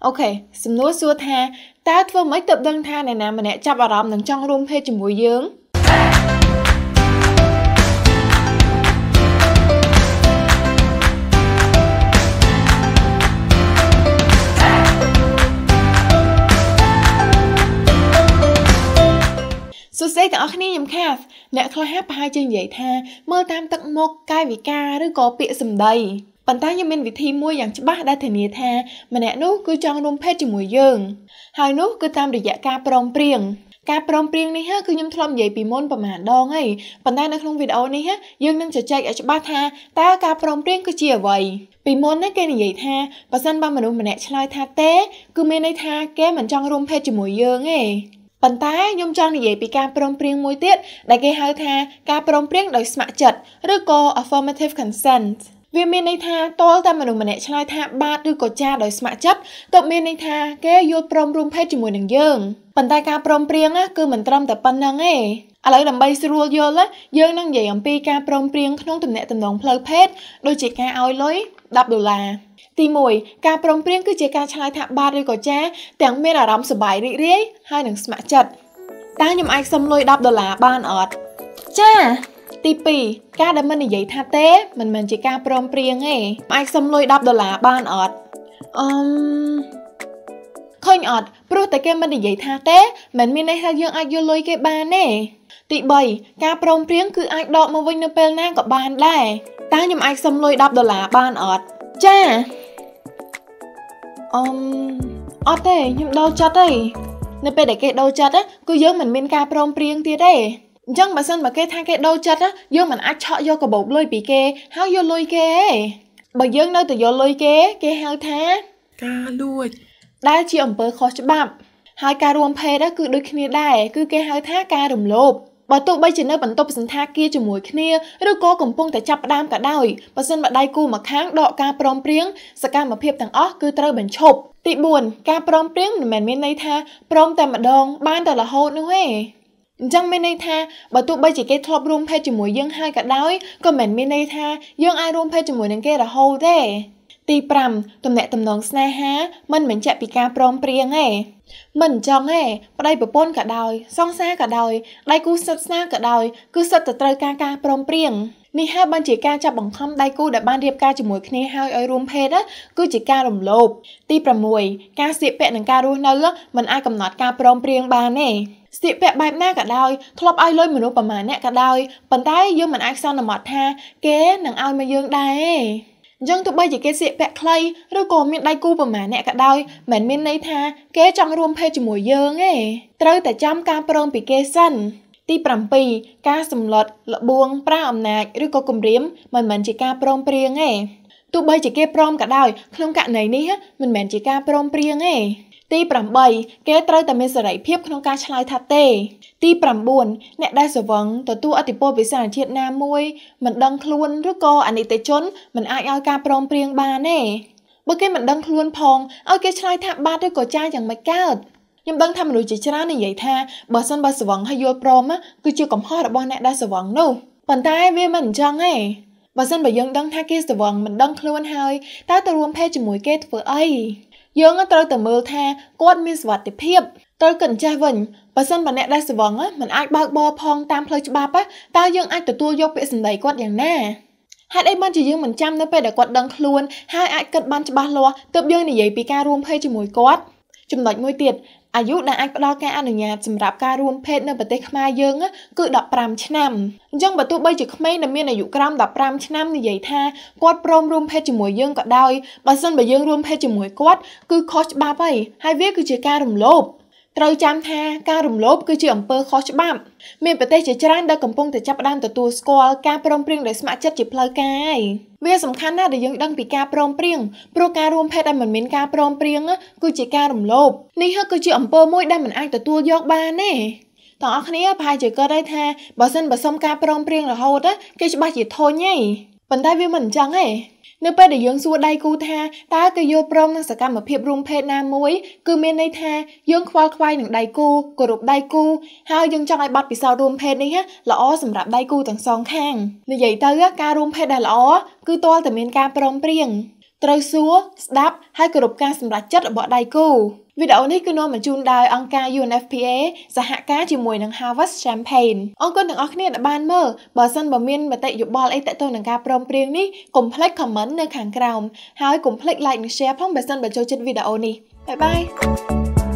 អូខេសំណួរសួរថាតើធ្វើម៉េចទើបដឹងថាអ្នកណាម្នាក់ចាប់អារម្មណ៍នឹងចង់រួមភេទជាមួយយើងសួស្តីទាំងអស់គ្នាខ្ញុំខាអ្នកខ្លះប្រហែលជានិយាយថាមើលតាមទឹកមុខកាយវិការឬក៏ពាក្យសម្ដីប៉ុន្តែខ្ញុំមានវិធីមួយយ៉ាងច្បាស់ដែលធានាថាម្នាក់នោះគឺចង់រួមភេទជាមួយយើងហើយនោះគឺតាមរយៈការព្រមព្រៀងនេះគឺខ្ញុំធ្លាប់និយាយពីមុនប្រហែលដងហើយប៉ុន្តែនៅក្នុងវីដេអូនេះយើងនឹងជជែកឲ្យច្បាស់ថាតើការព្រមព្រៀងគឺជាអ្វីពីមុនគេនិយាយថាបើសិនបើមនុស្សម្នាក់ឆ្លើយថាទេគឺមានន័យថាគេមិនចង់រួមភេទជាមួយយើងទេប៉ុន្តែខ្ញុំចង់និយាយពីការព្រមព្រៀងមួយទៀតដែលគេហៅថាការព្រមព្រៀងដោយស្ម័គ្រចិត្តឬក៏ Affirmative Consent វាមានន័យថាតលតែមនុស្សម្នាក់ឆ្លើយថាបាទឬក៏ចាដោយស្ម័គ្រចិត្តទើបមានន័យថាគេយល់ព្រមរួមភេទជាមួយនឹងយើងប៉ុន្តែការព្រមព្រៀងគឺមិនត្រឹមតែប៉ុណ្្នឹងទេឥឡូវដើម្បីស្រួលយល់យើងនឹងនិយាយអំពីការព្រមព្រៀងក្នុងទំនាក់ទំនងផ្លូវភេទដូចជាការឲ្យលុយ$10ទី1ការព្រមព្រៀងគឺជាការឆ្លើយថាបាទឬក៏ចាទាំងមានអារម្មណ៍សប្បាយរីករាយហើយនឹងស្ម័គ្រចិត្តតើខ្ញុំអាចសុំលុយ$10បានអត់ចាទី2ការដែលមិននិយាយថាទេមិនមែនជាការព្រមព្រៀងទេអាចសុំលុយ$10បានអត់ឃើញអត់ព្រោះតែគេមិននិយាយថាទេមិនមានន័យថាយើងអាចយកលុយគេបានទេទី3ការព្រមព្រៀងគឺអាចដកមកវិញនៅពេលណាក៏បានដែរតើខ្ញុំអាចសុំលុយ$10បានអត់ចាអត់ទេខ្ញុំដូរចិត្តទេនៅពេលដែលគេដូរចិត្តគឺយើងមិនមានការព្រមព្រៀងទៀតទេអញ្ចឹងបើសិនបើគេថាគេដូរចិត្តយើងមិនអាចឆក់យកកាបូបលុយពីគេហើយយកលុយគេទេបើយើងនៅតែយកលុយគេហៅថាការលួចដែលជាអំពើខុសច្បាប់ហើយការរួមភេទគឺដូចគ្នាដែរគឺគេហៅថាការរំលោភបើទោះបីជានៅបន្ទប់សន្តាគារជាមួយគ្នាឬក៏កំពុងតែចាប់ផ្ដើមក៏ដោយបើសិនបើដៃគូម្ខាងដកការព្រមព្រៀងសកម្មភាពទាំងអស់គឺត្រូវបញ្ឈប់ទី4ការព្រមព្រៀងមិនមែនមានន័យថាព្រមតែម្ដងបានតែរហូតនោះទេអញ្ចឹងមានន័យថាបើទោះបីជាគេធ្លាប់រួមភេទជាមួយយើងហើយក៏ដោយក៏មិនមានន័យថាយើងអាចរួមភេទជាមួយនឹងគេរហូតទេទី5ទំនាក់ទំនងស្នេហាមិនបញ្ជាក់ពីការព្រមព្រៀងទេមិនអញ្ចឹងទេប្តីប្រពន្ធក៏ដោយសង្សារក៏ដោយដៃគូសិទ្ធិស្នាក៏ដោយគឺសិតតែត្រូវការព្រមព្រៀងនេះហើយបានជាការចាប់បង្ខំដៃគូដែលបានរៀបការជាមួយគ្នាហើយឲ្យរួមភេទគឺជាការរំលោភទី6ការស្លៀកពាក់និងការរស់នៅមិនអាចកំណត់ការព្រមព្រៀងបានទេស្លៀកពាក់បែបណាក៏ដោយធ្លាប់ឲ្យលុយមនុស្សប្រមាណអ្នកក៏ដោយប៉ុន្តែយើងមិនអាចសន្មតថាគេនឹងឲ្យមកយើងដែរទេអញ្ចឹងទោះបីជាគេស្លៀកពាក់ខ្លីឬក៏មានដៃគូប្រមាណអ្នកក៏ដោយមិនមានន័យថាគេចង់រួមភេទជាមួយយើងទេត្រូវតែចាំការព្រមពីគេសិនទី7ការសម្លុតលបួងប្រើអំណាចឬក៏គំរាមមិនមែនជាការព្រមព្រៀងទេទោះបីជាគេព្រមក៏ដោយក្នុងករណីនេះមិនមែនជាការព្រមព្រៀងទេទី8គេត្រូវតែមានសេរីភាពក្នុងការឆ្លើយថាទេទី9អ្នកដែលស្រវឹងទទួលឥទ្ធិពលពីសារជាតិណាមួយមិនដឹងខ្លួនឬក៏អនិច្ចជនមិនអាចឲ្យការព្រមព្រៀងបានទេបើគេមិនដឹងខ្លួនផងឲ្យគេឆ្លើយថាបាទឬក៏ចាយ៉ាងម៉េចកើតខ្ញុំដឹងថាមនុស្សជាច្រើននិយាយថាបើសិនបើស្រវឹងហើយយល់ព្រមគឺជាកំហុសរបស់អ្នកដែលស្រវឹងនោះប៉ុន្តែវាមិនអញ្ចឹងទេបើសិនបើយើងដឹងថាគេស្រវឹងមិនដឹងខ្លួនហើយតើទៅរួមភេទជាមួយគេធ្វើអីយើងត្រូវតែមើលថាគាត់មានសុវត្ថិភាពត្រូវគិតចេះវិញបើសិនបើអ្នកដែលស្រវឹងមិនអាចបើកបរផងតាមផ្លូវច្បាប់តើយើងអាចទទួលយកពាក្យសម្ដីគាត់យ៉ាងណាហេតុអីបានជាយើងមិនចាំនៅពេលដែលគាត់ដឹងខ្លួនហើយអាចគិតបានច្បាស់លាស់ទើបយើងនិយាយពីការរួមភេទជាមួយគាត់ចំណុចមួយទៀតអាយុដែលអាចផ្ដល់ការអនុញ្ញាតសម្រាប់ការរួមភេទនៅប្រទេសខ្មែរយើងគឺ15ឆ្នាំអញ្ចឹងបើទោះបីជាក្មេងដែលមានអាយុក្រោម15ឆ្នាំនិយាយថាគាត់ព្រមរួមភេទជាមួយយើងក៏ដោយបើសិនបើយើងរួមភេទជាមួយគាត់គឺខុសច្បាប់ហើយវាគឺជាការរំលោភត្រូវចាំថាការរំលោភគឺជាអំពើខុសច្បាប់មានប្រទេសជាច្រើនដែលកំពុងតែចាប់ផ្ដើមទទួលស្គាល់ការព្រមព្រៀងដោយស្ម័គ្រចិត្តជាផ្លូវការហើយវាសំខាន់ណាស់ដែលយើងដឹងពីការព្រមព្រៀងព្រោះការរួមភេទដែលមិនមានការព្រមព្រៀងគឺជាការរំលោភនេះគឺជាអំពើមួយដែលមិនអាចទទួលយកបានទេទាំងអស់គ្នាប្រហែលជាគិតដែរថាបើសិនបើសុំការព្រមព្រៀងរហូតគេច្បាស់ជាធុញហីប៉ុន្តែវាមិនអញ្ចឹងទេនៅពេលដែលយើងសួរដៃគូថាតើគេយល់ព្រមនឹងសកម្មភាពរួមភេទណាមួយគឺមានន័យថាយើងខ្វល់ខ្វាយនឹងដៃគូគោរពដៃគូហើយយើងចង់ឲ្យបទពិសោធន៍រួមភេទនេះល្អសម្រាប់ដៃគូទាំងសងខាងនិយាយទៅការរួមភេទដែលល្អគឺទាល់តែមានការព្រមព្រៀង ត្រូវសួរស្ដាប់ហើយគោរពការសម្រេចចិត្តរបស់ដៃគូវីដេអូនេះគឺនាំបញ្ជូនដោយអង្គការ UNFPA សហការជាមួយនឹង havas campaign អរគុណទាំងអស់គ្នាដែលបានមើលបើសិនបើមានមតិយោបល់អីទាក់ទងនឹងការព្រមព្រៀងនេះកុំភ្លេច comment នៅខាងក្រោមហើយកុំភ្លេច like និង share ផងបើសិនបើចូលចិត្តវីដេអូនេះបាយបាយ